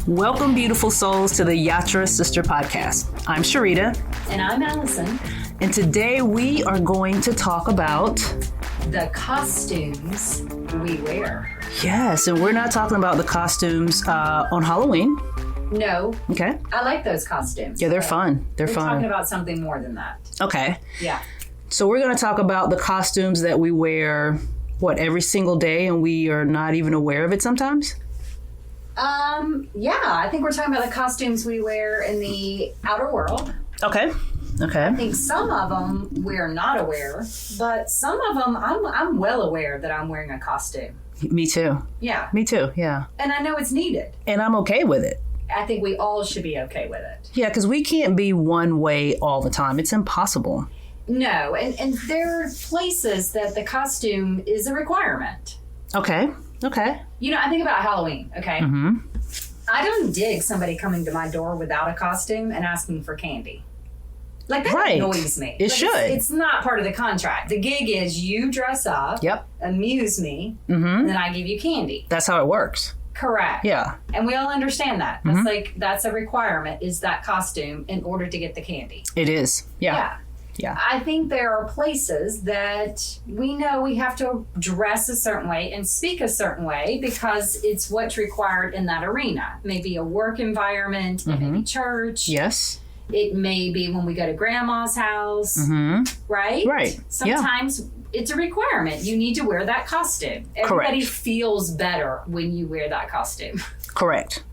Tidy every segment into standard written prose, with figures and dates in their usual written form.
Welcome, beautiful souls, to the Yatra Sister Podcast. I'm Sharita. And I'm Allison. And today we are going to talk about the costumes we wear. Yes, and we're not talking about the costumes on Halloween. No. Okay. I like those costumes. Yeah, they're fun. They're fun. We're talking about something more than that. Okay. Yeah. So we're going to talk about the costumes that we wear, every single day, and we are not even aware of it sometimes? Yeah, I think we're talking about the costumes we wear in the outer world. Okay. I think some of them we're not aware, but some of them I'm well aware that I'm wearing a costume. Me too. Yeah. Me too, yeah. And I know it's needed. And I'm okay with it. I think we all should be okay with it. Yeah, because we can't be one way all the time. It's impossible. No, and there are places that the costume is a requirement. Okay. You know, I think about Halloween, okay? Mm-hmm. I don't dig somebody coming to my door without a costume and asking for candy. Like, that annoys me. It should. It's not part of the contract. The gig is you dress up, amuse me, and then I give you candy. That's how it works. Correct. Yeah. And we all understand that. That's a requirement, is that costume in order to get the candy. It is. Yeah. I think there are places that we know we have to dress a certain way and speak a certain way because it's what's required in that arena. Maybe a work environment, it may be church. Yes. It may be when we go to grandma's house, right? Right. Sometimes it's a requirement. You need to wear that costume. Everybody feels better when you wear that costume. Correct.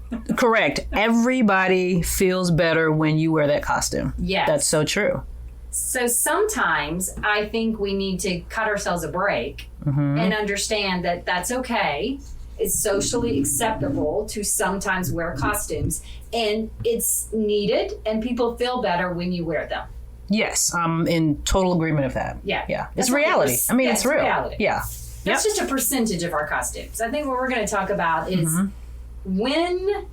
Everybody feels better when you wear that costume. Yes. That's so true. So sometimes I think we need to cut ourselves a break and understand that that's okay. It's socially acceptable to sometimes wear costumes, and it's needed, and people feel better when you wear them. Yes, I'm in total agreement of that. Yeah. It's reality. It's real. Reality. Yeah. That's just a percentage of our costumes. I think what we're going to talk about is when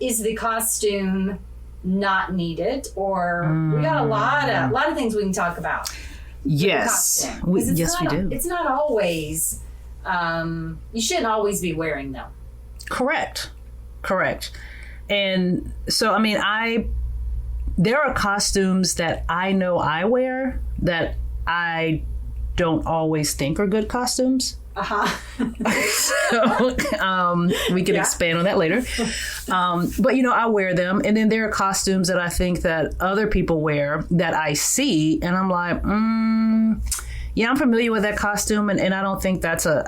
is the costume not needed, or we got a lot of things we can talk about. Yes. We do. It's not always, you shouldn't always be wearing them. Correct. And so, there are costumes that I know I wear that I don't always think are good costumes. So we can expand on that later. But, I wear them. And then there are costumes that I think that other people wear that I see. And I'm like, I'm familiar with that costume. And I don't think that's a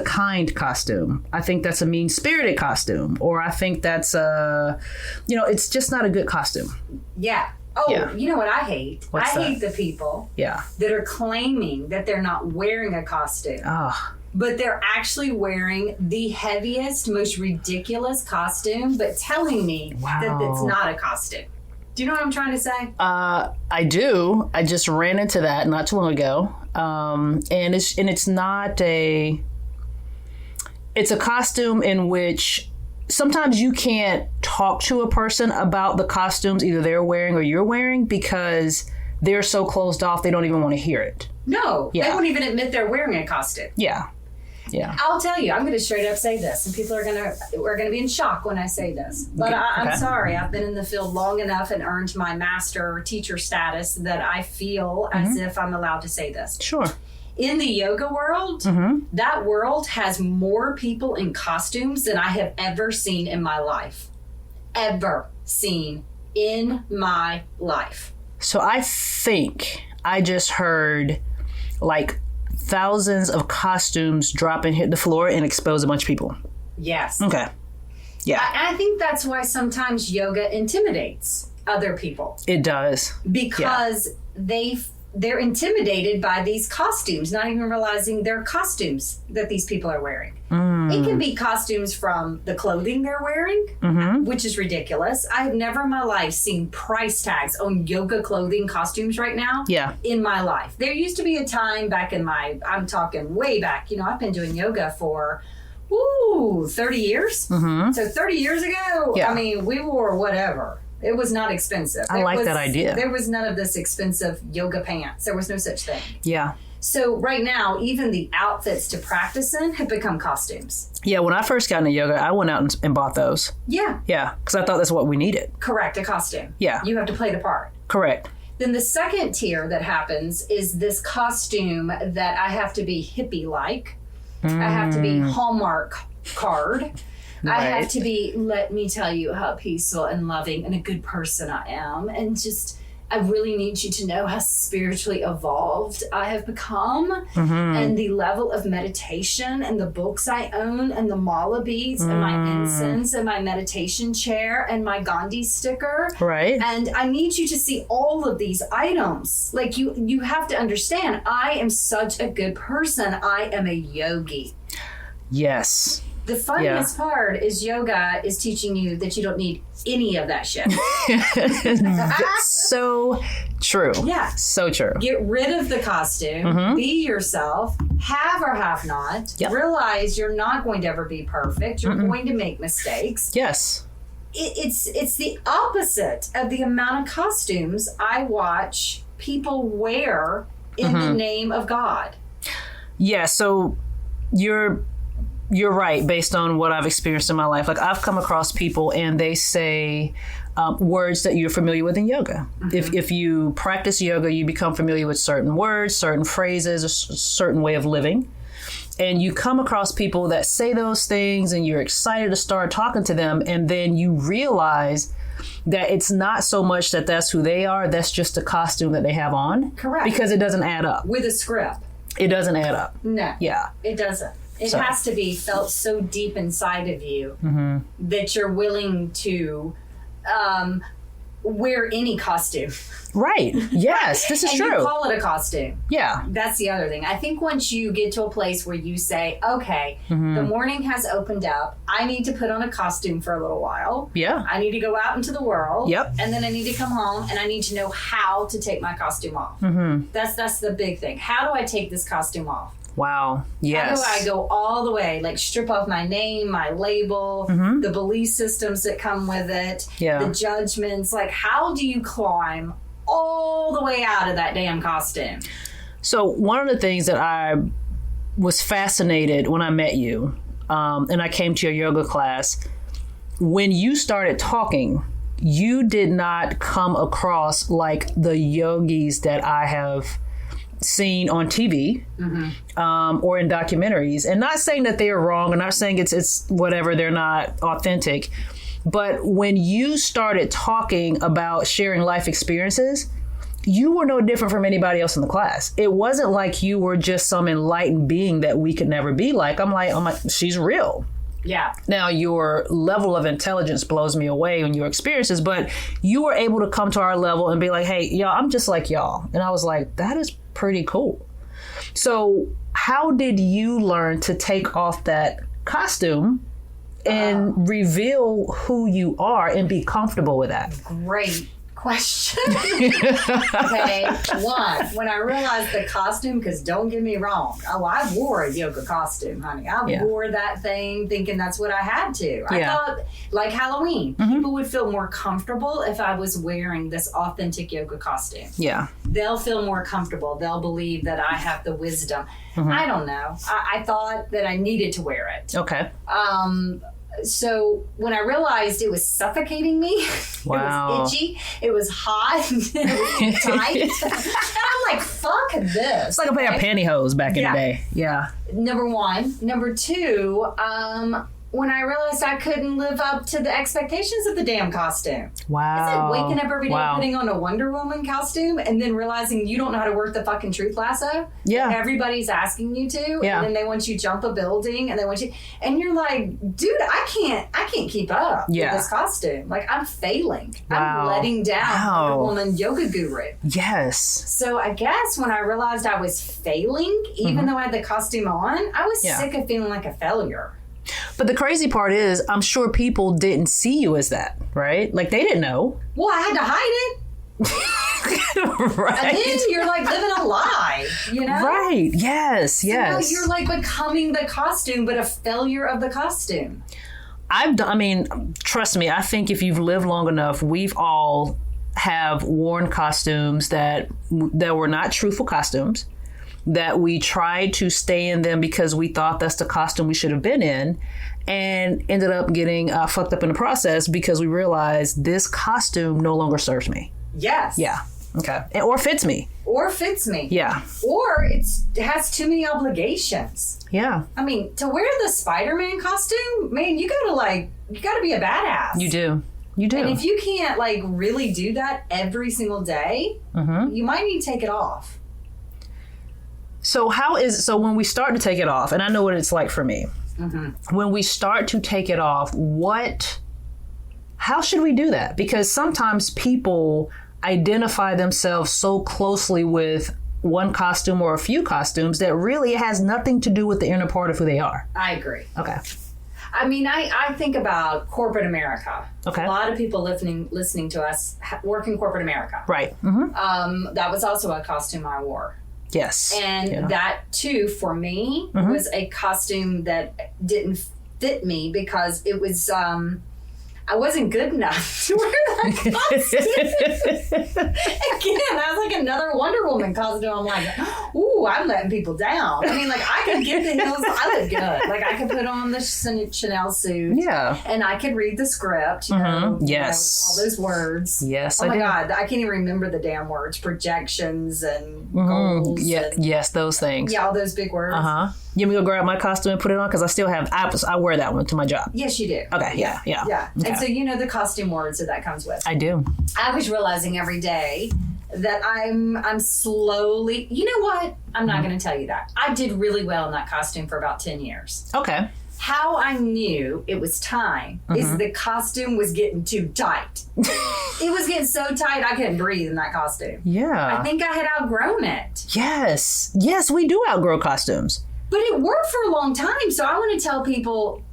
kind costume. I think that's a mean-spirited costume. Or I think that's it's just not a good costume. Yeah. Oh, you know what I hate? I hate the people that are claiming that they're not wearing a costume. But they're actually wearing the heaviest, most ridiculous costume, but telling me that it's not a costume. Do you know what I'm trying to say? I do. I just ran into that not too long ago. And it's not a... It's a costume in which... Sometimes you can't talk to a person about the costumes either they're wearing or you're wearing because they're so closed off they don't even want to hear it. No, they won't even admit they're wearing a costume. Yeah. I'll tell you, I'm going to straight up say this, and people are going to be in shock when I say this. But I'm sorry, I've been in the field long enough and earned my master teacher status that I feel as if I'm allowed to say this. Sure. In the yoga world, that world has more people in costumes than I have ever seen in my life. So I think I just heard like thousands of costumes drop and hit the floor and expose a bunch of people. Yes. Okay. Yeah. I think that's why sometimes yoga intimidates other people. It does. Because they're intimidated by these costumes, not even realizing they're costumes that these people are wearing. It can be costumes from the clothing they're wearing, which is ridiculous. I have never in my life seen price tags on yoga clothing costumes right now in my life. There used to be a time back in I'm talking way back, I've been doing yoga for 30 years. So 30 years ago, we wore whatever. It was not expensive. I like that idea. There was none of this expensive yoga pants. There was no such thing. Yeah. So right now, even the outfits to practice in have become costumes. Yeah, when I first got into yoga, I went out and bought those. Yeah. Yeah, because I thought that's what we needed. Correct, a costume. Yeah. You have to play the part. Correct. Then the second tier that happens is this costume that I have to be hippie-like. I have to be Hallmark card. I have to be, let me tell you how peaceful and loving and a good person I am. And just, I really need you to know how spiritually evolved I have become. And the level of meditation and the books I own and the mala beads and my incense and my meditation chair and my Gandhi sticker. Right. And I need you to see all of these items. Like you have to understand, I am such a good person. I am a yogi. Yes. The funniest part is yoga is teaching you that you don't need any of that shit. So true. Yeah. So true. Get rid of the costume. Be yourself. Have or have not. Yep. Realize you're not going to ever be perfect. You're going to make mistakes. Yes. It's the opposite of the amount of costumes I watch people wear in the name of God. Yeah. So you're right, based on what I've experienced in my life. Like, I've come across people and they say words that you're familiar with in yoga. If you practice yoga, you become familiar with certain words, certain phrases, a certain way of living. And you come across people that say those things and you're excited to start talking to them. And then you realize that it's not so much that that's who they are. That's just a costume that they have on. Correct. Because it doesn't add up. With a script. It doesn't add up. No. Yeah. It doesn't. It So. has to be felt so deep inside of you that you're willing to wear any costume. Right. Yes, this is and true. you call it a costume. Yeah. That's the other thing. I think once you get to a place where you say, okay, the morning has opened up. I need to put on a costume for a little while. Yeah. I need to go out into the world. Yep. And then I need to come home and I need to know how to take my costume off. That's the big thing. How do I take this costume off? Wow. Yes. How do I go all the way, like strip off my name, my label, the belief systems that come with it, the judgments? Like, how do you climb all the way out of that damn costume? So one of the things that I was fascinated when I met you, and I came to your yoga class, when you started talking, you did not come across like the yogis that I have seen on TV or in documentaries. And not saying that they are wrong, and not saying it's whatever, they're not authentic. But when you started talking about sharing life experiences, you were no different from anybody else in the class. It wasn't like you were just some enlightened being that we could never be like. I'm like, she's real. Yeah. Now, your level of intelligence blows me away on your experiences, but you were able to come to our level and be like, hey, y'all, I'm just like y'all. And I was like, that is pretty cool. So how did you learn to take off that costume and reveal who you are and be comfortable with that? Great question. Okay, one, when I realized the costume, because don't get me wrong, I wore a yoga costume, honey. I wore that thing thinking that's what I had to. I thought, like Halloween, people would feel more comfortable if I was wearing this authentic yoga costume. Yeah. They'll feel more comfortable. They'll believe that I have the wisdom. I don't know. I thought that I needed to wear it. Okay. So when I realized it was suffocating me, it was itchy, it was hot, it was tight, and I'm like, fuck this. It's like a pair of pantyhose back in the day. Yeah. Number one. Number two, when I realized I couldn't live up to the expectations of the damn costume. Wow. It's like waking up every day putting on a Wonder Woman costume and then realizing you don't know how to work the fucking truth lasso. Yeah. Everybody's asking you to. Yeah. And then they want you to jump a building and they want you, and you're like, dude, I can't keep up with this costume. Like, I'm failing. I'm letting down Wonder Woman yoga guru. Yes. So I guess when I realized I was failing, even though I had the costume on, I was sick of feeling like a failure. But the crazy part is, I'm sure people didn't see you as that, right? Like, they didn't know. Well, I had to hide it. Right. And then you're like living a lie, you know? Right. Yes. Yes. So you're like becoming the costume, but a failure of the costume. trust me, I think if you've lived long enough, we've all have worn costumes that were not truthful costumes, that we tried to stay in them because we thought that's the costume we should have been in, and ended up getting fucked up in the process because we realized this costume no longer serves me. Yes. Yeah. Okay. Or fits me. Yeah. Or it has too many obligations. Yeah. I mean, to wear the Spider-Man costume, man, you gotta be a badass. You do. And if you can't really do that every single day, you might need to take it off. So when we start to take it off, and I know what it's like for me, when we start to take it off, how should we do that? Because sometimes people identify themselves so closely with one costume or a few costumes that really has nothing to do with the inner part of who they are. I agree. Okay. I mean, I think about corporate America. Okay. A lot of people listening to us work in corporate America. Right. That was also a costume I wore. Yes. And that too, for me, was a costume that didn't fit me because it was, I wasn't good enough to wear that costume. Again, I was like another Wonder Woman costume. I'm like, ooh, I'm letting people down. I mean, I could get the heels. I look good. I could put on the Chanel suit. Yeah. And I could read the script. You know, yes. all those words. Yes. Oh my God, I can't even remember the damn words. Projections and goals. Yeah. Yes, those things. Yeah, all those big words. You want me to go grab my costume and put it on? Because I still have, I wear that one to my job. Yes, you do. Okay, yeah. Yeah. Okay. And so you know the costume words that comes with. I do. I was realizing every day that I'm slowly, you know what? I'm not going to tell you that. I did really well in that costume for about 10 years. Okay. How I knew it was time is the costume was getting too tight. It was getting so tight I couldn't breathe in that costume. Yeah. I think I had outgrown it. Yes. Yes, we do outgrow costumes. But it worked for a long time. So I want to tell people,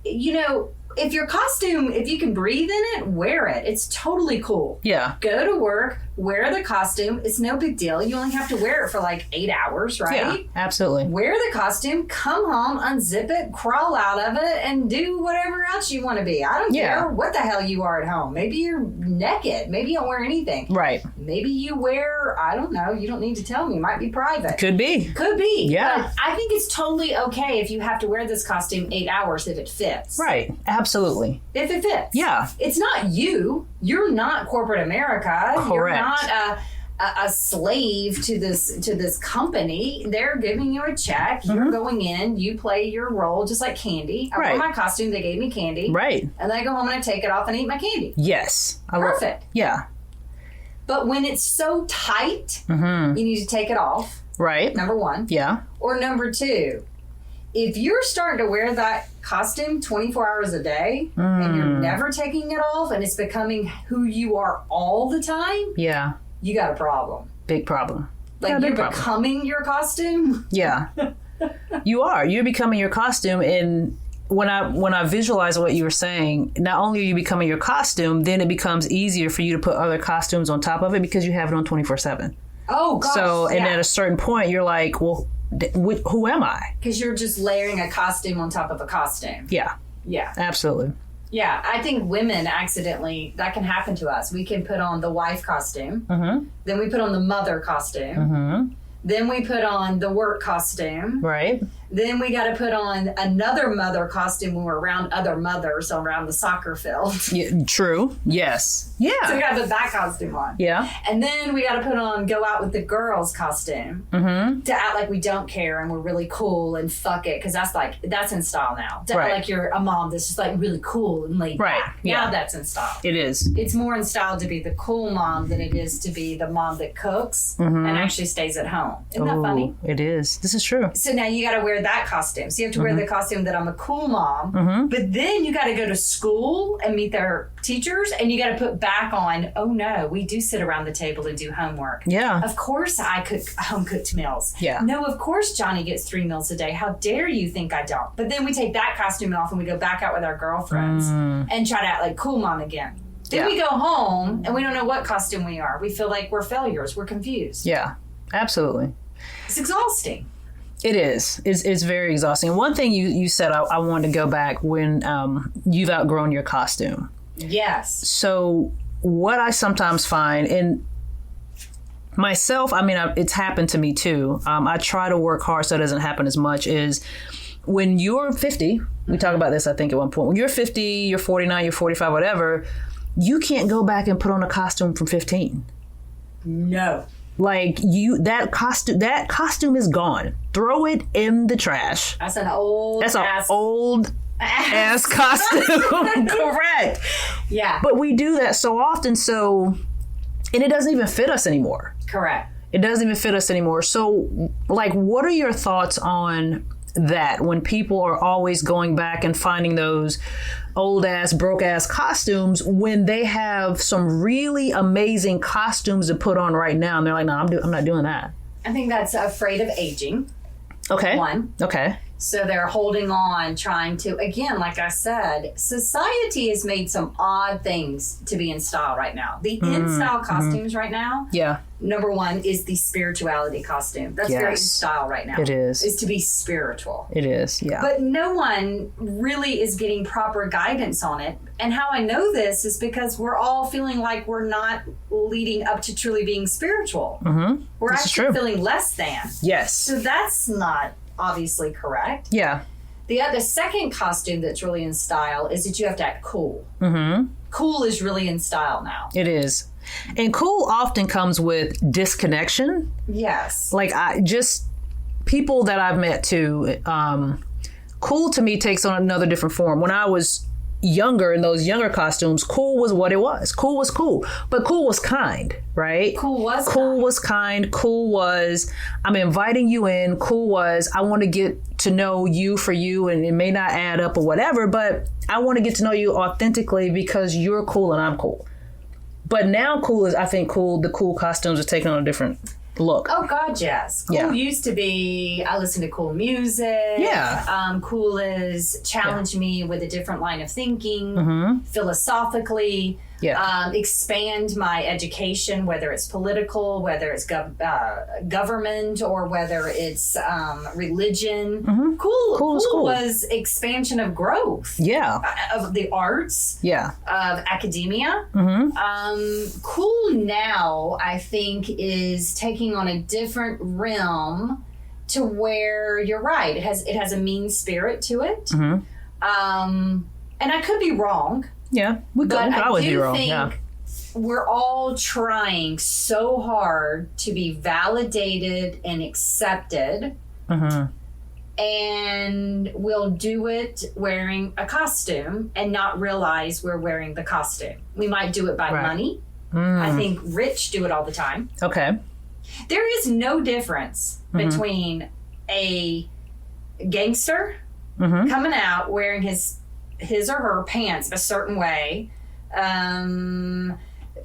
if your costume, if you can breathe in it, wear it. It's totally cool. Yeah. Go to work, wear the costume. It's no big deal. You only have to wear it for 8 hours, right? Yeah, absolutely. Wear the costume, come home, unzip it, crawl out of it, and do whatever else you want to be. I don't care what the hell you are at home. Maybe you're naked. Maybe you don't wear anything. Right. Maybe you wear, I don't know. You don't need to tell me. It might be private. Could be. Yeah. But I think it's totally okay if you have to wear this costume 8 hours if it fits. Right. Absolutely. If it fits. Yeah. It's not you. You're not corporate America. Correct. You're not a slave to this company. They're giving you a check. You're going in. You play your role just like candy. I wore my costume. They gave me candy. Right. And then I go home and I take it off and eat my candy. Yes. Perfect. Yeah. But when it's so tight, you need to take it off. Right. Number one. Yeah. Or number two, if you're starting to wear that costume 24 hours a day and you're never taking it off and it's becoming who you are all the time, you got a problem. Big problem. You're becoming your costume. Yeah. You are. You're becoming your costume. And when I visualize what you were saying, not only are you becoming your costume, then it becomes easier for you to put other costumes on top of it because you have it on 24/7. Oh, gosh. So, and at a certain point, you're like, well, who am I? Because you're just layering a costume on top of a costume. Yeah. Yeah. Absolutely. Yeah. I think women accidentally, that can happen to us. We can put on the wife costume. Then we put on the mother costume. Then we put on the work costume. Right. Then we got to put on another mother costume when we're around other mothers around the soccer field. Yeah, true. Yes. Yeah. So we got to put that costume on. Yeah. And then we got to go out with the girls costume to act like we don't care and we're really cool and fuck it. Because that's in style now. To act like you're a mom that's just really cool and laid back. Now that's in style. It is. It's more in style to be the cool mom than it is to be the mom that cooks and actually stays at home. Isn't that funny? It is. This is true. So now you got to wear that costume. So you have to wear the costume that I'm a cool mom. But then you got to go to school and meet their teachers and you got to put back on, oh no, we do sit around the table and do homework. Yeah. Of course I cook home cooked meals. Yeah. No, of course Johnny gets 3 meals a day. How dare you think I don't? But then we take that costume off and we go back out with our girlfriends and try to act like cool mom again. Then we go home and we don't know what costume we are. We feel like we're failures. We're confused. Yeah, absolutely. It's exhausting. It is. It's very exhausting. And one thing you said, I wanted to go back when you've outgrown your costume. Yes. So what I sometimes find, and myself, I mean, it's happened to me too. I try to work hard so it doesn't happen as much, is when you're 50, we talk about this, I think, at one point. When you're 50, you're 49, you're 45, whatever, you can't go back and put on a costume from 15. No. Like that costume is gone. Throw it in the trash. That's an old ass costume. Correct. Yeah. But we do that so often, and it doesn't even fit us anymore. Correct. It doesn't even fit us anymore. So, like, what are your thoughts on that when people are always going back and finding those old ass, broke ass costumes when they have some really amazing costumes to put on right now, and they're like, no, I'm not doing that. I think that's afraid of aging. Okay. One. Okay. So they're holding on, trying to, again, like I said, society has made some odd things to be in style right now. The in-style costumes right now, number one is the spirituality costume. That's very in style right now. It is to be spiritual. It is, yeah. But no one really is getting proper guidance on it. And how I know this is because we're all feeling like we're not leading up to truly being spiritual. Mm-hmm. We're actually feeling less than. Yes. So that's not obviously correct. Yeah. The second costume that's really in style is that you have to act cool. Mm-hmm. Cool is really in style now. It is. And cool often comes with disconnection. Yes. Like people that I've met too, cool to me takes on another different form. When I was younger, in those younger costumes, cool was what it was. Cool was cool. But cool was kind, right? Cool was kind. Cool was, I'm inviting you in. Cool was, I want to get to know you for you, and it may not add up or whatever, but I want to get to know you authentically because you're cool and I'm cool. But now the cool costumes are taking on a different look. Oh God, yes. Cool used to be, I listen to cool music. Yeah. Cool is challenge me with a different line of thinking, philosophically, expand my education, whether it's political, whether it's government, or whether it's religion. Mm-hmm. Cool was expansion of growth. Yeah. Of the arts. Yeah. Of academia. Mm-hmm. Cool now, I think, is taking on a different realm to where you're right. It has a mean spirit to it. Mm-hmm. And I could be wrong. Yeah, we could always be wrong. Yeah. We're all trying so hard to be validated and accepted. Mm-hmm. And we'll do it wearing a costume and not realize we're wearing the costume. We might do it by money. I think rich do it all the time. Okay. There is no difference between a gangster coming out wearing his or her pants a certain way,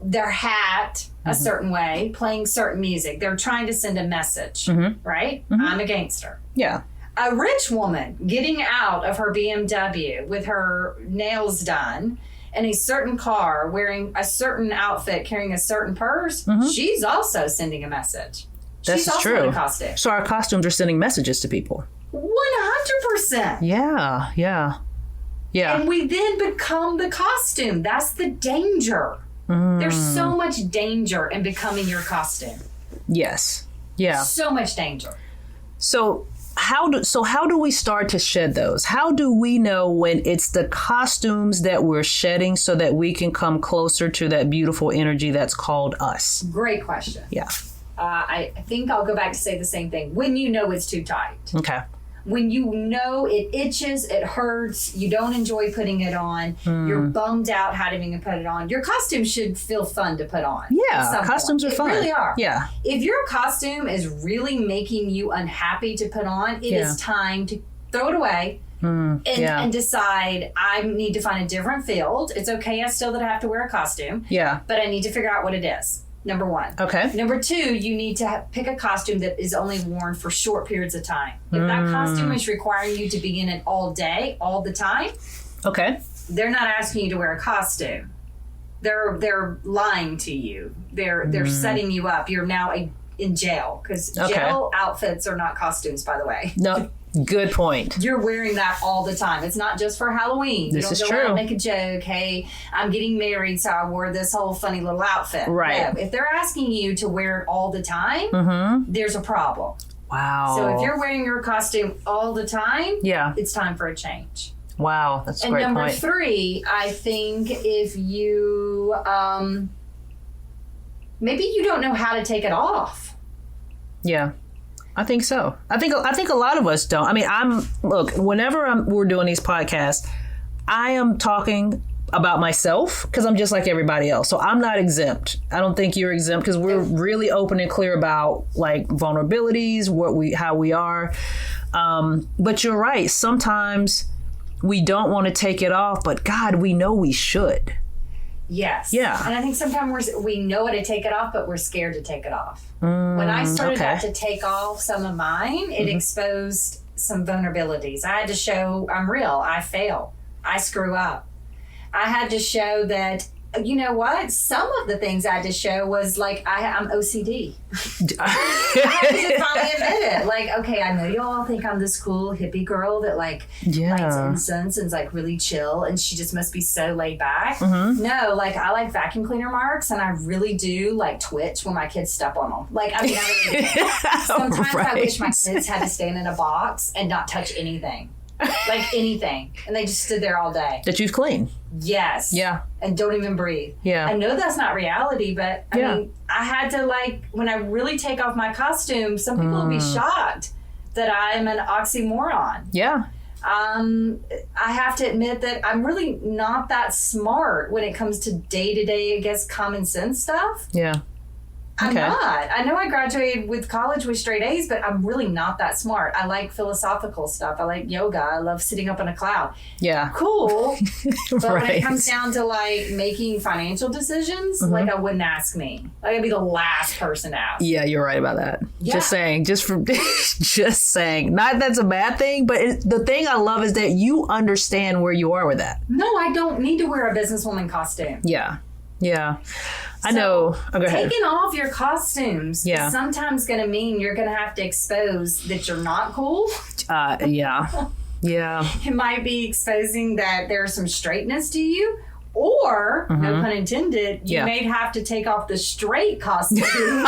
their hat a certain way, playing certain music. They're trying to send a message, right? Mm-hmm. I'm a gangster. Yeah. A rich woman getting out of her BMW with her nails done in a certain car, wearing a certain outfit, carrying a certain purse, she's also sending a message. That's she's also true. in a costume. So our costumes are sending messages to people. 100%. Yeah, yeah. Yeah. And we then become the costume. That's the danger. There's so much danger in becoming your costume. Yes. Yeah. So much danger. So how do we start to shed those? How do we know when it's the costumes that we're shedding so that we can come closer to that beautiful energy that's called us? Great question. Yeah. I think I'll go back to say the same thing. When you know it's too tight. Okay. When you know it itches, it hurts, you don't enjoy putting it on, you're bummed out having to put it on. Your costume should feel fun to put on. Yeah, costumes are fun. They really are. Yeah. If your costume is really making you unhappy to put on, it is time to throw it away and decide, I need to find a different field. It's okay, I have to wear a costume. Yeah. But I need to figure out what it is. Number one. Okay. Number two, you need to pick a costume that is only worn for short periods of time. If that costume is requiring you to be in it all day, all the time, they're not asking you to wear a costume. They're lying to you. They're setting you up. You're now in jail, because jail outfits are not costumes, by the way. No, good point. You're wearing that all the time. It's not just for Halloween. This is you don't go out true. and make a joke. Hey, I'm getting married, so I wore this whole funny little outfit. Right. No, if they're asking you to wear it all the time, there's a problem. Wow. So if you're wearing your costume all the time, yeah, it's time for a change. Wow, that's a and great number point. 3, I think if you maybe you don't know how to take it off. Yeah, I think so. I think a lot of us don't. I mean, whenever we're doing these podcasts, I am talking about myself because I'm just like everybody else. So I'm not exempt. I don't think you're exempt because we're really open and clear about like vulnerabilities, how we are. But you're right. Sometimes we don't want to take it off, but God, we know we should. Yes. Yeah. And I think sometimes we know how to take it off, but we're scared to take it off. When I started out to take off some of mine, it exposed some vulnerabilities. I had to show I'm real. I fail. I screw up. I had to show that, you know what? Some of the things I had to show was like, I'm OCD. I had to just finally admit it. Like, okay, I know you all think I'm this cool hippie girl that like lights incense and is like really chill and she just must be so laid back. No, like I like vacuum cleaner marks and I really do like twitch when my kids step on them. Like, I mean, I really do. Sometimes I wish my kids had to stand in a box and not touch anything. Like anything. And they just stood there all day. That you've cleaned. Yes. Yeah. And don't even breathe. Yeah. I know that's not reality, but I mean, I had to like, when I really take off my costume, some people will be shocked that I'm an oxymoron. Yeah. I have to admit that I'm really not that smart when it comes to day-to-day, I guess, common sense stuff. Yeah. I'm not. I know I graduated with college with straight A's, but I'm really not that smart. I like philosophical stuff. I like yoga. I love sitting up in a cloud. Yeah. Cool. But when it comes down to like making financial decisions, like I wouldn't ask me. Like I'd be the last person to ask. Yeah, you're right about that. Yeah. Just saying. Just saying. Not that's a bad thing, but the thing I love is that you understand where you are with that. No, I don't need to wear a businesswoman costume. Yeah. Yeah. I know. Oh, go ahead. Taking off your costumes is sometimes going to mean you're going to have to expose that you're not cool. Yeah. Yeah. It might be exposing that there's some straightness to you. Or, no pun intended, you may have to take off the straight costume and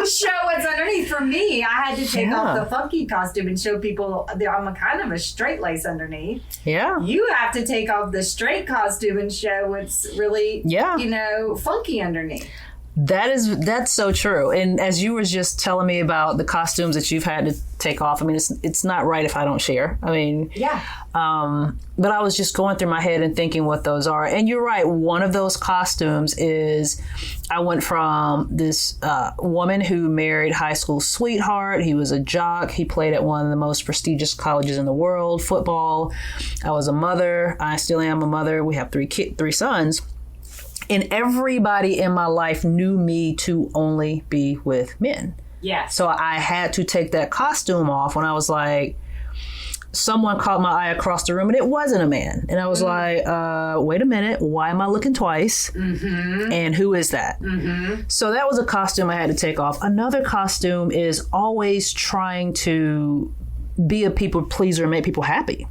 show what's underneath. For me, I had to take off the funky costume and show people that I'm a kind of a straight lace underneath. Yeah. You have to take off the straight costume and show what's really, funky underneath. That's so true. And as you were just telling me about the costumes that you've had to take off, I mean, it's not right if I don't share. I mean, but I was just going through my head and thinking what those are. And you're right. One of those costumes is I went from this woman who married high school sweetheart. He was a jock. He played at one of the most prestigious colleges in the world, football. I was a mother. I still am a mother. We have three sons. And everybody in my life knew me to only be with men. Yeah. So I had to take that costume off when I was like, someone caught my eye across the room and it wasn't a man. And I was like, wait a minute, why am I looking twice? And who is that? So that was a costume I had to take off. Another costume is always trying to be a people pleaser and make people happy.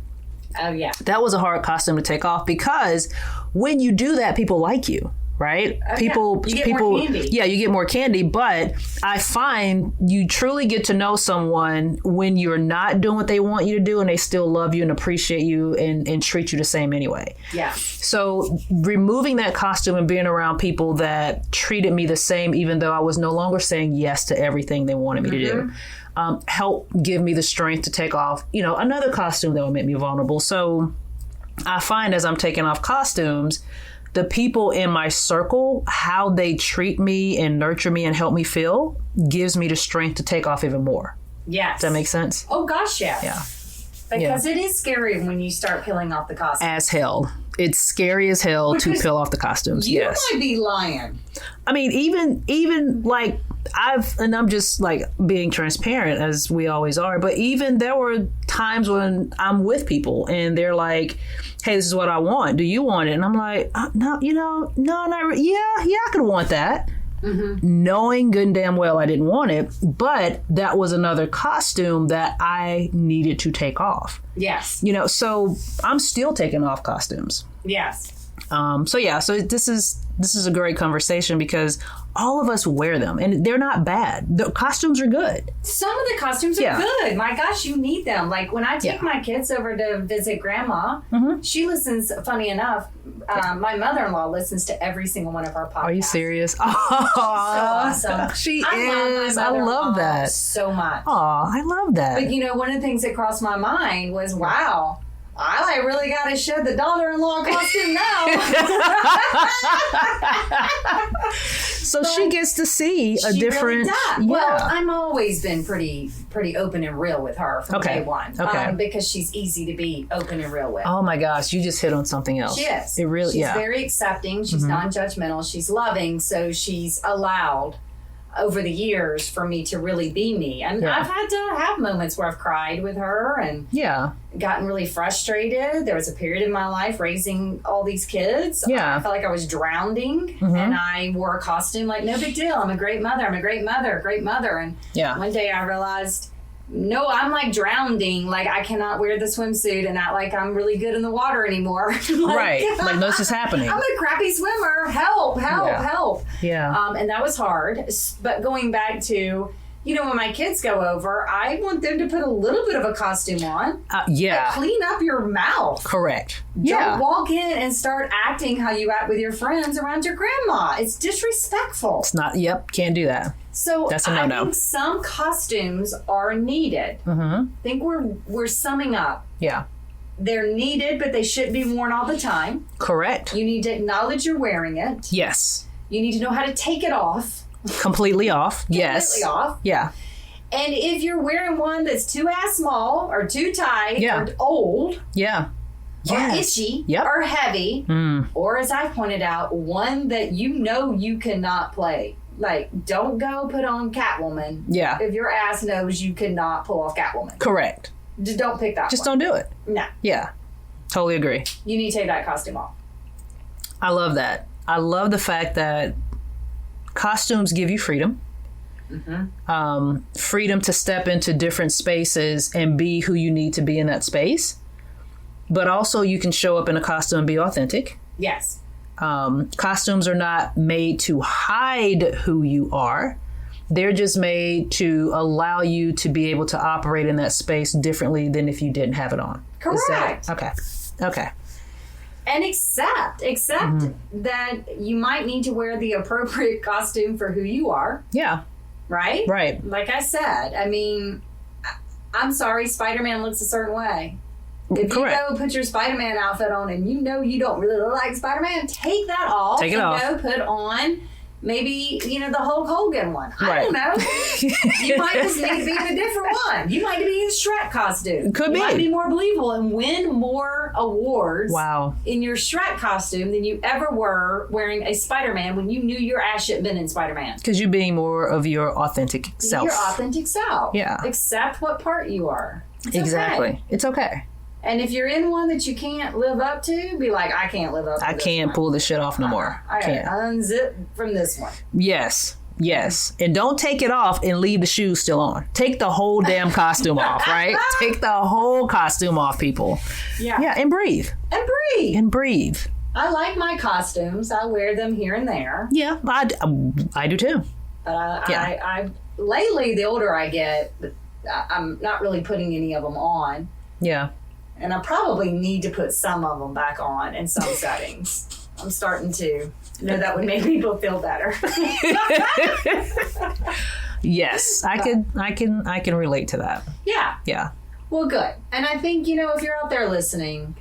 Oh, yeah. That was a hard costume to take off because when you do that, people like you, right? You get more candy. Yeah, you get more candy. But I find you truly get to know someone when you're not doing what they want you to do and they still love you and appreciate you and treat you the same anyway. Yeah. So removing that costume and being around people that treated me the same, even though I was no longer saying yes to everything they wanted me to do. Help give me the strength to take off, another costume that would make me vulnerable. So I find as I'm taking off costumes, the people in my circle, how they treat me and nurture me and help me feel gives me the strength to take off even more. Yes. Does that make sense? Oh, gosh, yes. Yeah. Because it is scary when you start peeling off the costumes. As hell. It's scary as hell to peel off the costumes. You yes. might be lying. I mean, even like I'm just like being transparent as we always are, but even there were times when I'm with people and they're like, hey, this is what I want. Do you want it? And I'm like, no, not really. Yeah, I could want that. knowing good and damn well I didn't want it, but that was another costume that I needed to take off. Yes. You know, so I'm still taking off costumes. Yes. So this is a great conversation because all of us wear them and they're not bad. The costumes are good. Some of the costumes are good. My gosh, you need them. Like when I take my kids over to visit grandma, she listens, funny enough, my mother-in-law listens to every single one of our podcasts. Are you serious? Oh, so awesome. She is. I love that. So much. Oh, I love that. But you know, one of the things that crossed my mind was, wow, I really got to shed the daughter-in-law costume now. So she gets to see a different. Really does. Well, I'm always been pretty open and real with her from day one. Because she's easy to be open and real with. Oh my gosh, you just hit on something else. She is. It really. She's very accepting. She's non-judgmental. She's loving. So she's allowed over the years for me to really be me. And I've had to have moments where I've cried with her and gotten really frustrated. There was a period in my life raising all these kids. I felt like I was drowning and I wore a costume like, no big deal. I'm a great mother. I'm a great mother, great mother. And one day I realized, no, I'm like drowning. Like I cannot wear the swimsuit and act like I'm really good in the water anymore. Like this is happening. I'm a crappy swimmer. Help. Yeah. And that was hard. But going back to, you know, when my kids go over, I want them to put a little bit of a costume on. Like clean up your mouth. Correct. Don't walk in and start acting how you act with your friends around your grandma. It's disrespectful. It's not. Can't do that. So that's a no-no. I think some costumes are needed. I think we're summing up. Yeah. They're needed, but they shouldn't be worn all the time. Correct. You need to acknowledge you're wearing it. Yes. You need to know how to take it off. Completely off. Yes. Completely off. Yeah. And if you're wearing one that's too ass small or too tight or old. Or itchy or heavy, or as I pointed out, one that you know you cannot play. Like, don't go put on Catwoman. If your ass knows you cannot pull off Catwoman. Correct. Just don't pick that Just don't do it. No. Yeah. Totally agree. You need to take that costume off. I love that. I love the fact that costumes give you freedom. Freedom to step into different spaces and be who you need to be in that space. But also you can show up in a costume and be authentic. Yes. Costumes are not made to hide who you are. They're just made to allow you to be able to operate in that space differently than if you didn't have it on. Correct. Okay. And accept that you might need to wear the appropriate costume for who you are. Yeah. Right? Right. Like I said, I mean, I'm sorry, Spider-Man looks a certain way. If you go put your Spider-Man outfit on and you know you don't really look like Spider-Man, take that off. Take it off. Go put on maybe, you know, the Hulk Hogan one. I don't know. You might just need to be in a different one. You might be in a Shrek costume. Could be. You might be more believable and win more awards in your Shrek costume than you ever were wearing a Spider-Man when you knew your ass should have been in Spider-Man. Because you're being more of your authentic self. Your authentic self. Yeah. Accept what part you are. Exactly. Okay. It's okay. And if you're in one that you can't live up to, be like, I can't live up to I can't pull this shit off no more. I can't. Unzip from this one. Yes. And don't take it off and leave the shoes still on. Take the whole damn costume off, right? Take the whole costume off, people. Yeah. And breathe. And breathe. I like my costumes. I wear them here and there. Yeah, I do too. But I lately, the older I get, I'm not really putting any of them on. Yeah. And I probably need to put some of them back on in some settings. I'm starting to know that would make people feel better. Yes, I can relate to that. Yeah. Well, good. And I think, you know, if you're out there listening,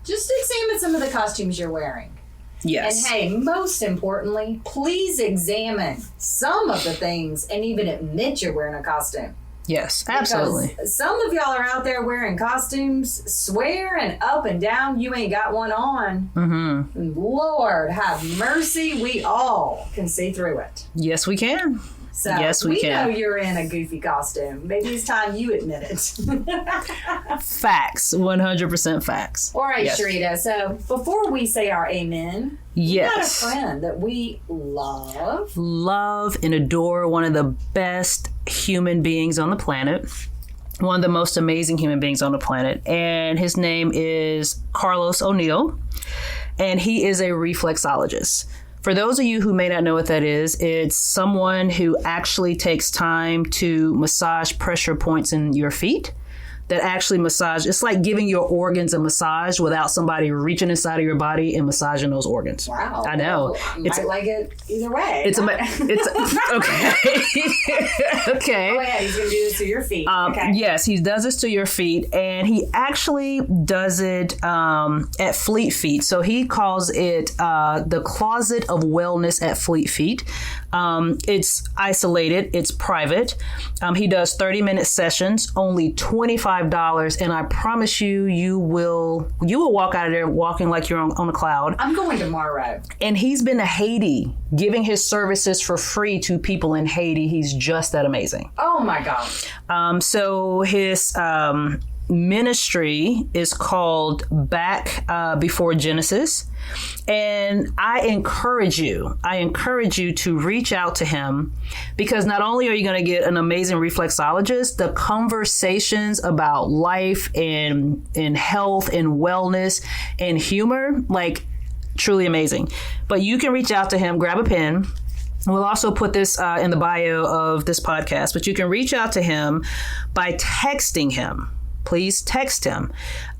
just examine some of the costumes you're wearing. Yes. And hey, most importantly, please examine some of the things and even admit you're wearing a costume. Yes, absolutely. Because some of y'all are out there wearing costumes, swearing up and down you ain't got one on. Lord, have mercy. We all can see through it. Yes, we can. So yes, we can. know you're in a goofy costume. Maybe it's time you admit it. Facts. 100% facts. All right, yes. Sharita. So before we say our amen, yes. we got a friend that we love. Love and adore, one of the best human beings on the planet. One of the most amazing human beings on the planet. And his name is Carlos O'Neal. And he is a reflexologist. For those of you who may not know what that is, it's someone who actually takes time to massage pressure points in your feet. That actually massage. It's like giving your organs a massage without somebody reaching inside of your body and massaging those organs. Wow. I know. Well, I like it either way. It's okay. Okay. Oh, yeah, he's going to do this to your feet. Okay. Yes, he does this to your feet, and he actually does it at Fleet Feet. So he calls it the Closet of Wellness at Fleet Feet. It's isolated. It's private. He does 30-minute sessions, only $25, and I promise you, you will walk out of there walking like you're on a cloud. I'm going tomorrow. And he's been to Haiti, giving his services for free to people in Haiti. He's just that amazing. Oh my gosh. So his ministry is called Back Before Genesis. And I encourage you to reach out to him, because not only are you going to get an amazing reflexologist, the conversations about life and health and wellness and humor, like truly amazing. But you can reach out to him, grab a pen. We'll also put this in the bio of this podcast, but you can reach out to him by texting him. Please text him.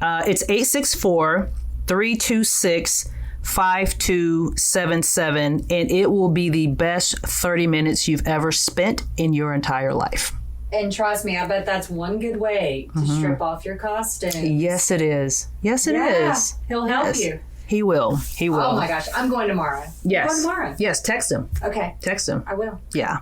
It's 864-326-5277, and it will be the best 30 minutes you've ever spent in your entire life. And trust me, I bet that's one good way to strip off your costume. Yes, it is. Yes, it is. He'll help you. He will. He will. Oh my gosh, I'm going tomorrow. Yes. I'm going tomorrow. Yes, text him. Okay. Text him. I will. Yeah.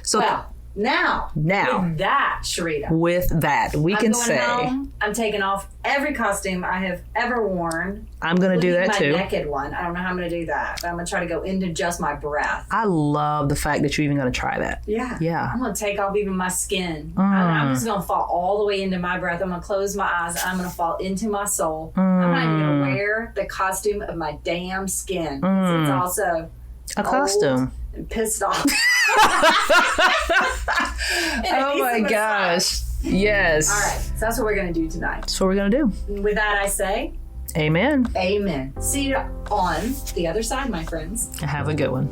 So well, now, with that, Sharita, with that, we can say, home, I'm taking off every costume I have ever worn. I'm going to do that too. My naked one. I don't know how I'm going to do that, but I'm going to try to go into just my breath. I love the fact that you're even going to try that. Yeah. Yeah. I'm going to take off even my skin. I'm just going to fall all the way into my breath. I'm going to close my eyes. I'm going to fall into my soul. I'm not even going to wear the costume of my damn skin. It's also a costume. And pissed off. Oh my gosh. Yes. All right. So that's what we're going to do tonight. That's what we're going to do. And with that, I say, amen. Amen. See you on the other side, my friends. Have a good one.